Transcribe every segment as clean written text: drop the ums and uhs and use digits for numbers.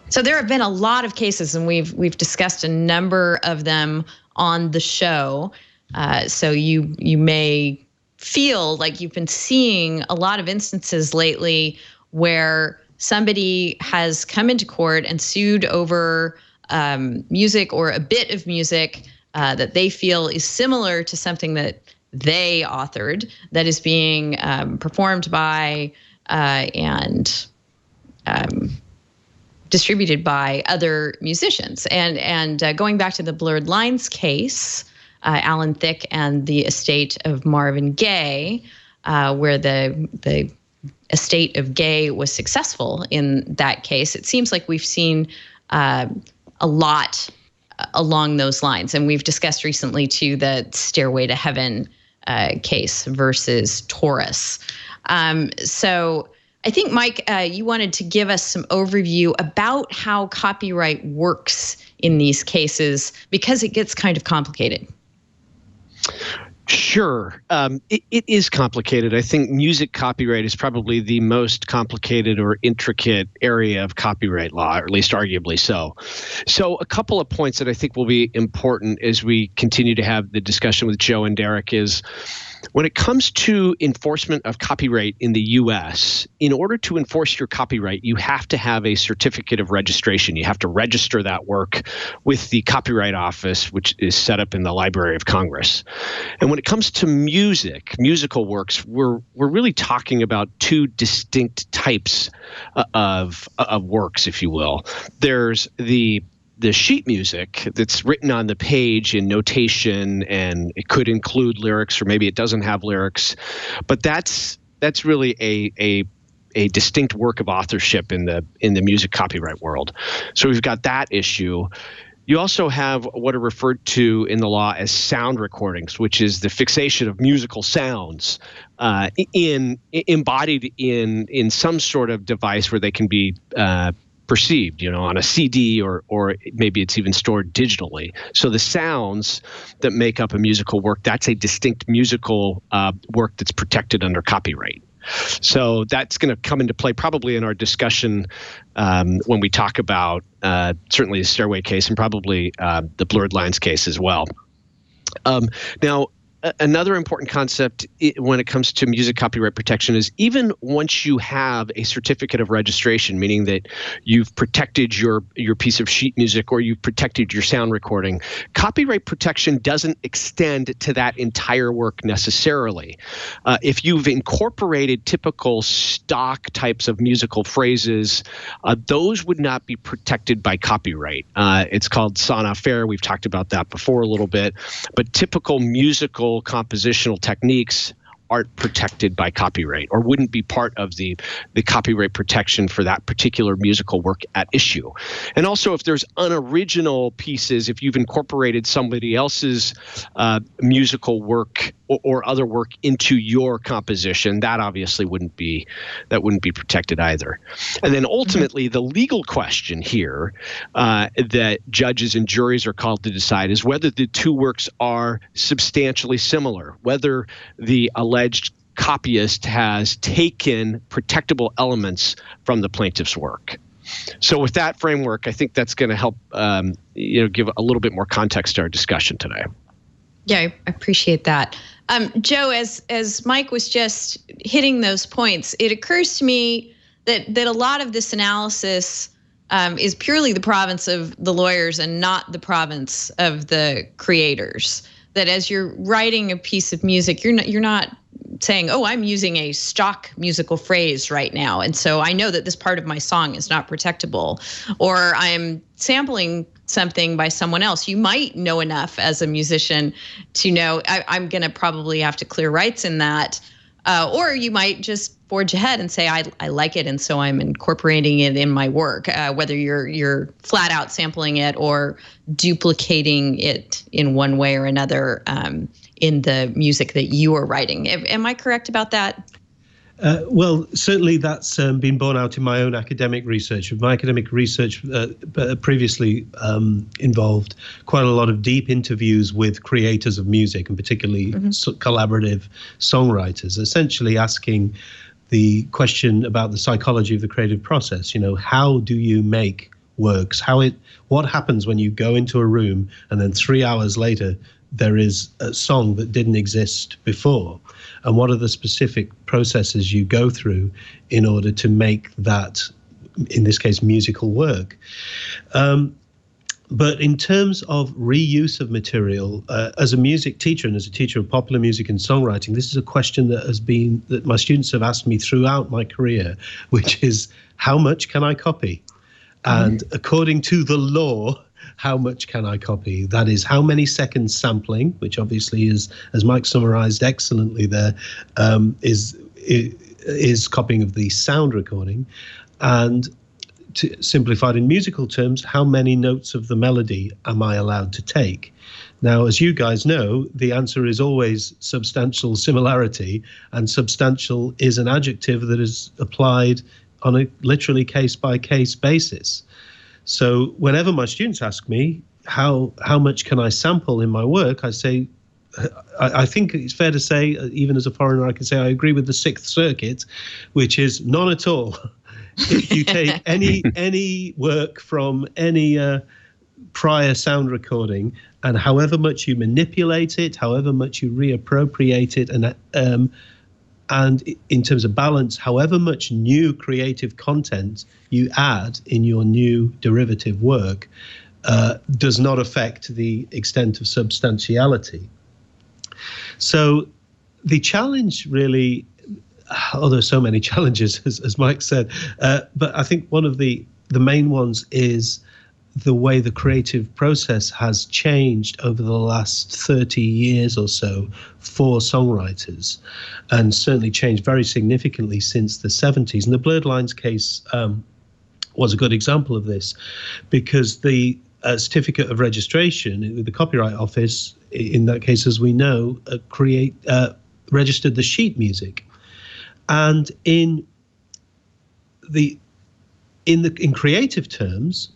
So there have been a lot of cases, and we've discussed a number of them on the show. So you may feel like you've been seeing a lot of instances lately where somebody has come into court and sued over music or a bit of music that they feel is similar to something that they authored that is being performed by and distributed by other musicians. And going back to the Blurred Lines case, Alan Thicke and the estate of Marvin Gaye, where the estate of Gaye was successful in that case, it seems like we've seen a lot along those lines. And we've discussed recently, too, the Stairway to Heaven case versus Taurus. So I think, Mike, you wanted to give us some overview about how copyright works in these cases, because it gets kind of complicated. Sure. It is complicated. I think music copyright is probably the most complicated or intricate area of copyright law, or at least arguably so. So a couple of points that I think will be important as we continue to have the discussion with Joe and Derek is, when it comes to enforcement of copyright in the U.S., in order to enforce your copyright, you have to have a certificate of registration. You have to register that work with the Copyright Office, which is set up in the Library of Congress. And when it comes to musical works, we're really talking about two distinct types of works, if you will. There's the sheet music that's written on the page in notation, and it could include lyrics, or maybe it doesn't have lyrics, but that's really a distinct work of authorship in the music copyright world. So we've got that issue. You also have what are referred to in the law as sound recordings, which is the fixation of musical sounds embodied in some sort of device where they can be perceived, on a CD, or maybe it's even stored digitally. So the sounds that make up a musical work, that's a distinct musical work that's protected under copyright. So that's going to come into play probably in our discussion when we talk about certainly the Stairway case and probably the Blurred Lines case as well. Now, another important concept when it comes to music copyright protection is, even once you have a certificate of registration, meaning that you've protected your piece of sheet music or you've protected your sound recording, copyright protection doesn't extend to that entire work necessarily. If you've incorporated typical stock types of musical phrases, those would not be protected by copyright. It's called sans-affaire. We've talked about that before a little bit, but typical musical compositional techniques aren't protected by copyright, or wouldn't be part of the copyright protection for that particular musical work at issue. And also, if there's unoriginal pieces, if you've incorporated somebody else's musical work or other work into your composition, that obviously wouldn't be protected either. And then ultimately, the legal question here that judges and juries are called to decide is whether the two works are substantially similar, whether the alleged copyist has taken protectable elements from the plaintiff's work. So with that framework, I think that's going to help give a little bit more context to our discussion today. Yeah, I appreciate that. Joe, as Mike was just hitting those points, it occurs to me that a lot of this analysis is purely the province of the lawyers and not the province of the creators. That as you're writing a piece of music, you're not saying, oh, I'm using a stock musical phrase right now, and so I know that this part of my song is not protectable, or I'm sampling something by someone else. You might know enough as a musician to know I'm going to probably have to clear rights in that, or you might just forge ahead and say I like it, and so I'm incorporating it in my work. Whether you're flat out sampling it or duplicating it in one way or another in the music that you are writing. Am I correct about that? Well, certainly that's been borne out in my own academic research. My academic research previously involved quite a lot of deep interviews with creators of music, and particularly collaborative songwriters, essentially asking the question about the psychology of the creative process. How do you make works, what happens when you go into a room and then 3 hours later there is a song that didn't exist before, and what are the specific processes you go through in order to make that, in this case, musical work. But in terms of reuse of material, as a music teacher and as a teacher of popular music and songwriting, this is a question that my students have asked me throughout my career, which is, how much can I copy? And according to the law, how much can I copy? That is, how many seconds sampling, which obviously is, as Mike summarized excellently there, is copying of the sound recording, and simplified in musical terms, how many notes of the melody am I allowed to take? Now, as you guys know, the answer is always substantial similarity, and substantial is an adjective that is applied on a literally case-by-case basis. So whenever my students ask me, how much can I sample in my work, I say, I think it's fair to say, even as a foreigner, I can say I agree with the Sixth Circuit, which is none at all. If you take any work from any prior sound recording, and however much you manipulate it, however much you reappropriate it, and in terms of balance, however much new creative content you add in your new derivative work, does not affect the extent of substantiality. So the challenge really, there are so many challenges, as Mike said, but I think one of the main ones is the way the creative process has changed over the last 30 years or so for songwriters, and certainly changed very significantly since the 70s. And the Blurred Lines case was a good example of this, because the certificate of registration with the Copyright Office, in that case, as we know, registered the sheet music. And in creative terms,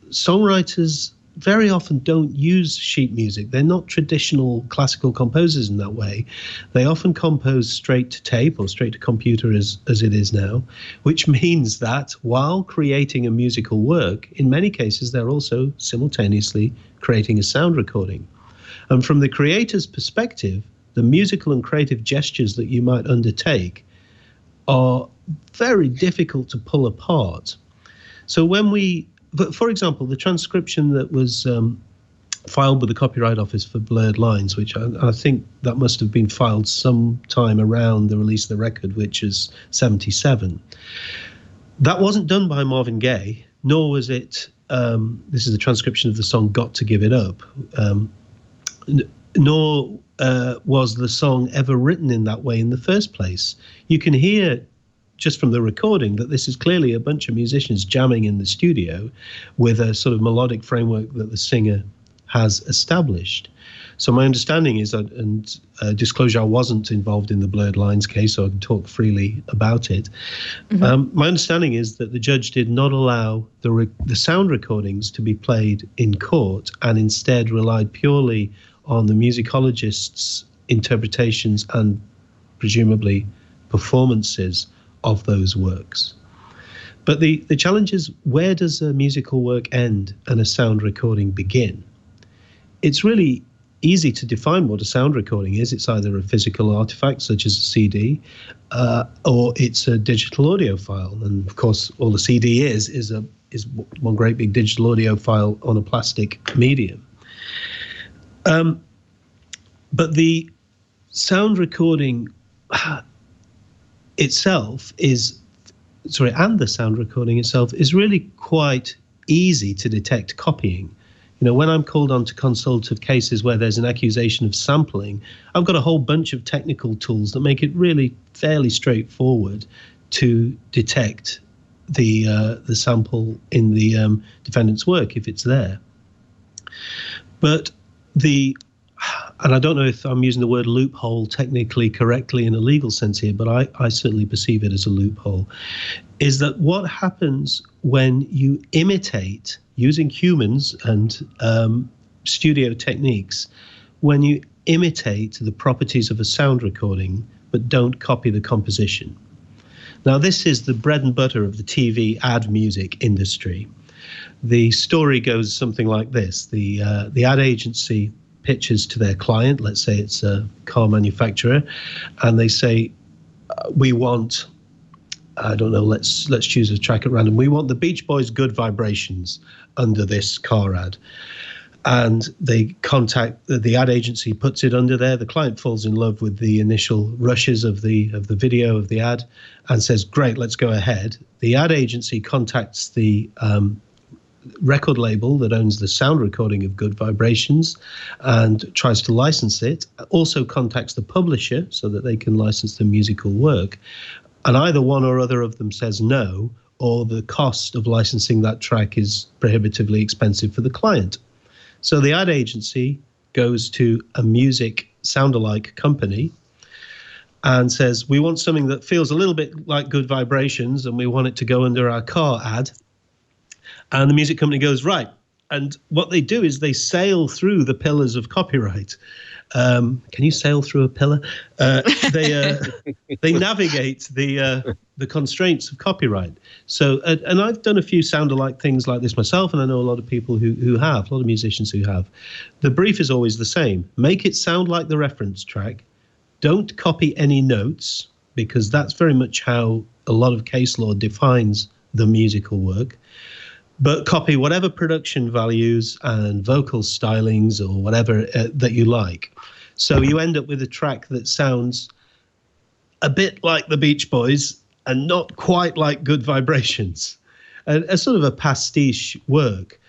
songwriters very often don't use sheet music. They're not traditional classical composers in that way. They often compose straight to tape or straight to computer as it is now, which means that while creating a musical work, in many cases, they're also simultaneously creating a sound recording. And from the creator's perspective, the musical and creative gestures that you might undertake are very difficult to pull apart. So for example, the transcription that was filed with the Copyright Office for Blurred Lines, which I think that must have been filed sometime around the release of the record, which is 77. That wasn't done by Marvin Gaye, nor was it, this is a transcription of the song Got to Give It Up, nor was the song ever written in that way in the first place. You can hear just from the recording that this is clearly a bunch of musicians jamming in the studio with a sort of melodic framework that the singer has established. So my understanding is, and disclosure, I wasn't involved in the Blurred Lines case, so I can talk freely about it. My understanding is that the judge did not allow the sound recordings to be played in court, and instead relied purely on the musicologist's interpretations and presumably performances of those works. But the challenge is, where does a musical work end and a sound recording begin? It's really easy to define what a sound recording is. It's either a physical artifact, such as a CD, or it's a digital audio file. And of course, all the CD is one great big digital audio file on a plastic medium. But the sound recording itself and the sound recording itself is really quite easy to detect copying. You know, when I'm called on to consultative cases where there's an accusation of sampling, I've got a whole bunch of technical tools that make it really fairly straightforward to detect the sample in the defendant's work if it's there. But and I don't know if I'm using the word loophole technically correctly in a legal sense here, but I certainly perceive it as a loophole, is that what happens when you imitate, using humans and studio techniques, when you imitate the properties of a sound recording but don't copy the composition. Now, this is the bread and butter of the TV ad music industry. The story goes something like this. The ad agency pitches to their client, let's say it's a car manufacturer, and they say, we want, I don't know, let's choose a track at random. We want the Beach Boys' Good Vibrations under this car ad. And they contact the ad agency, puts it under there. The client falls in love with the initial rushes of the video of the ad and says, great, let's go ahead. The ad agency contacts the record label that owns the sound recording of Good Vibrations and tries to license it, also contacts the publisher so that they can license the musical work. And either one or other of them says no, or the cost of licensing that track is prohibitively expensive for the client. So the ad agency goes to a music sound-alike company and says, we want something that feels a little bit like Good Vibrations and we want it to go under our car ad. And the music company goes, right. And what they do is they sail through the pillars of copyright. Can you sail through a pillar? They navigate the constraints of copyright. So, and I've done a few sound-alike things like this myself, and I know a lot of people who have, a lot of musicians who have. The brief is always the same. Make it sound like the reference track. Don't copy any notes, because that's very much how a lot of case law defines the musical work. But copy whatever production values and vocal stylings or whatever that you like. So you end up with a track that sounds a bit like the Beach Boys and not quite like Good Vibrations, a sort of a pastiche work.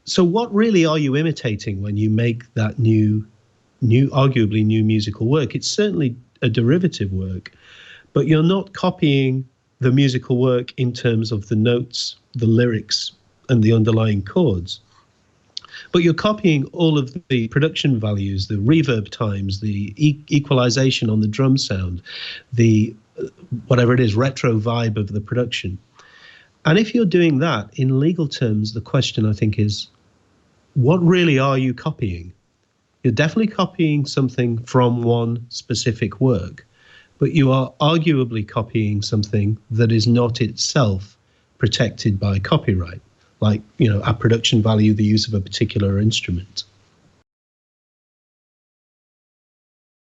So what really are you imitating when you make that arguably new musical work? It's certainly a derivative work, but you're not copying the musical work in terms of the notes, the lyrics, and the underlying chords. But you're copying all of the production values, the reverb times, the equalization on the drum sound, the whatever it is, retro vibe of the production. And if you're doing that, in legal terms, the question, I think, is, what really are you copying? You're definitely copying something from one specific work, but you are arguably copying something that is not itself protected by copyright, like, a production value, the use of a particular instrument.